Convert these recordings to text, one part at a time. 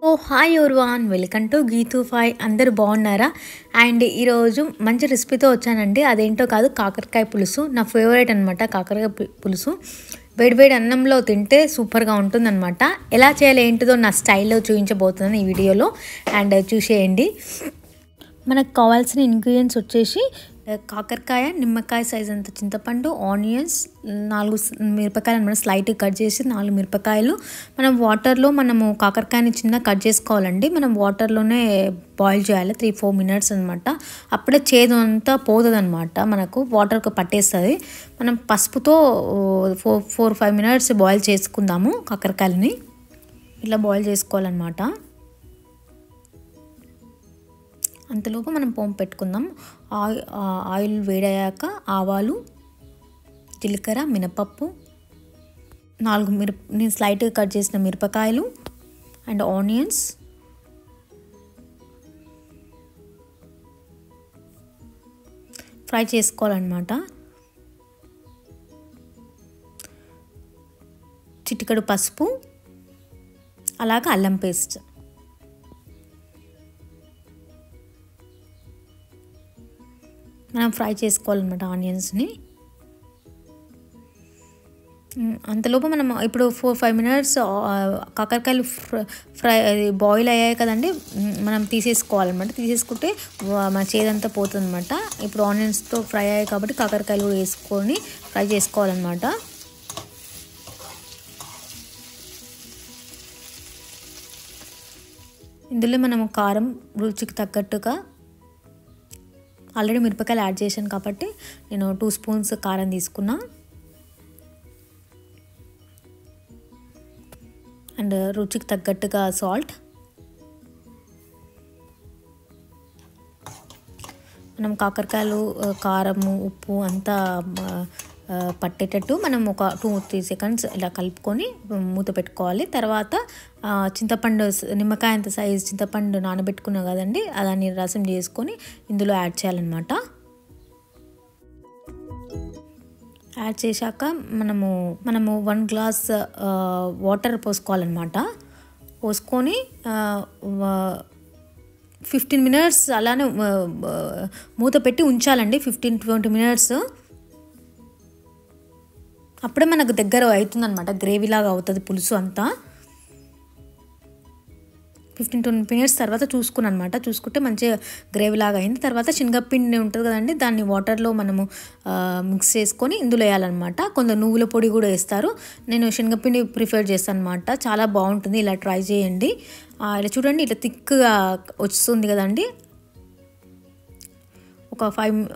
Oh hi everyone welcome to Geethu ఫై అందరూ బాగున్నారా? అండ్ ఈరోజు మంచి రెసిపీతో వచ్చానండి. అదేంటో కాదు, కాకరకాయ పులుసు. నా ఫేవరెట్ అనమాట కాకరకాయ పులుసు. వేడివేడి అన్నంలో తింటే సూపర్గా ఉంటుందన్నమాట. ఎలా చేయాలి ఏంటిదో నా స్టైల్లో చూపించబోతున్నాను ఈ వీడియోలో. అండ్ చూసేయండి. మనకు కావాల్సిన ఇంగ్రీడియంట్స్ వచ్చేసి కాకరకాయ, నిమ్మకాయ సైజ్ అంత చింతపండు, ఆనియన్స్, 4 మిరపకాయలు అనమాట స్లైట్ కట్ చేసి 4 మిరపకాయలు. మనం వాటర్లో కాకరకాయని చిన్న కట్ చేసుకోవాలండి. మనం వాటర్లోనే బాయిల్ చేయాలి 3-4 మినిట్స్ అనమాట. అప్పుడే చేదు అంతా పోతుంది అనమాట, మనకు వాటర్కి పట్టేస్తుంది. మనం పసుపుతో 4-5 మినిట్స్ బాయిల్ చేసుకుందాము. కాకరకాయలని ఇట్లా బాయిల్ చేసుకోవాలన్నమాట. అంతలోపు మనం పోపు పెట్టుకుందాం. ఆయిల్ వేడయ్యాక ఆవాలు, జీలకర్ర, మినపప్పు, 4 నేను స్లైట్గా కట్ చేసిన మిరపకాయలు అండ్ ఆనియన్స్, ఫ్రై చేసుకోవాలన్నమాట. చిటికెడు పసుపు, అలాగే అల్లం పేస్ట్. మనం ఫ్రై చేసుకోవాలన్నమాట ఆనియన్స్ని. అంతలోపు మనం ఇప్పుడు 4-5 మినిట్స్ కాకరకాయలు ఫ్రై బాయిల్ అయ్యాయి కదండి, మనం తీసేసుకోవాలన్నమాట. తీసేసుకుంటే మన చేదంతా పోతుంది అనమాట. ఇప్పుడు ఆనియన్స్తో ఫ్రై అయ్యాయి కాబట్టి కాకరకాయలు కూడా వేసుకొని ఫ్రై చేసుకోవాలన్నమాట. ఇందులో మనం కారం రుచికి తగ్గట్టుగా, ఆల్రెడీ మిరపకాయలు యాడ్ చేశాను కాబట్టి నేను 2 స్పూన్స్ కారం తీసుకున్నా. అండ్ రుచికి తగ్గట్టుగా సాల్ట్. మనం కాకరకాయలు, కారము, ఉప్పు అంతా పట్టేటట్టు మనం ఒక 2-3 సెకండ్స్ ఇలా కలుపుకొని మూత పెట్టుకోవాలి. తర్వాత చింతపండు, నిమ్మకాయ అంత సైజ్ చింతపండు నానబెట్టుకున్నాం కదండి, దాన్ని రసం చేసుకొని ఇందులో యాడ్ చేయాలన్నమాట. యాడ్ చేశాక మనము 1 గ్లాస్ వాటర్ పోసుకోవాలన్నమాట. పోసుకొని 15 మినిట్స్ అలానే మూత పెట్టి ఉంచాలండి. 15-20 మినిట్స్. అప్పుడే మనకు దగ్గర అవుతుందన్నమాట, గ్రేవీలాగా అవుతుంది పులుసు అంతా. 15-20 మినిట్స్ తర్వాత చూసుకున్నాను అనమాట. చూసుకుంటే మంచిగా గ్రేవీలాగా అయింది. తర్వాత శనగపిండి ఉంటుంది కదండి, దాన్ని వాటర్లో మనము మిక్స్ చేసుకొని ఇందులో వేయాలన్నమాట. కొందరు నువ్వుల పొడి కూడా వేస్తారు. నేను శనగపిండి ప్రిఫర్ చేస్తాను అనమాట. చాలా బాగుంటుంది, ఇలా ట్రై చేయండి. ఇలా చూడండి, ఇట్లా థిక్గా వస్తుంది కదండి.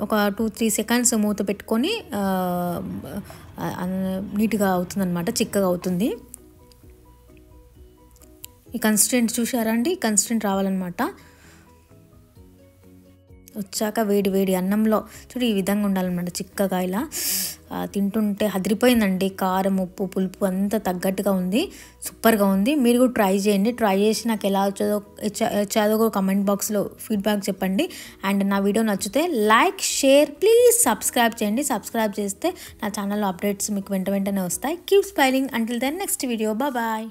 ఒక 2-3 సెకండ్స్ మూత పెట్టుకొని నీట్గా అవుతుంది అనమాట, చిక్కగా అవుతుంది. ఈ కన్సిస్టెంట్ చూసారా అండి, కన్సిస్టెంట్ రావాలన్నమాట. వచ్చాక వేడి అన్నంలో చూడు ఈ విధంగా ఉండాలన్నమాట, చిక్కగా. ఇలా తింటుంటే అదిరిపోయిందండి. కారం, ఉప్పు, పులుపు అంతా తగ్గట్టుగా ఉంది, సూపర్గా ఉంది. మీరు కూడా ట్రై చేయండి. ట్రై చేసి నాకు ఎలా వచ్చాదో కూడా కమెంట్ బాక్స్లో ఫీడ్బ్యాక్ చెప్పండి. అండ్ నా వీడియో నచ్చితే లైక్, షేర్, ప్లీజ్ సబ్స్క్రైబ్ చేయండి. సబ్స్క్రైబ్ చేస్తే నా ఛానల్లో అప్డేట్స్ మీకు వెంటనే వస్తాయి. Keep smiling until then next video. Bye.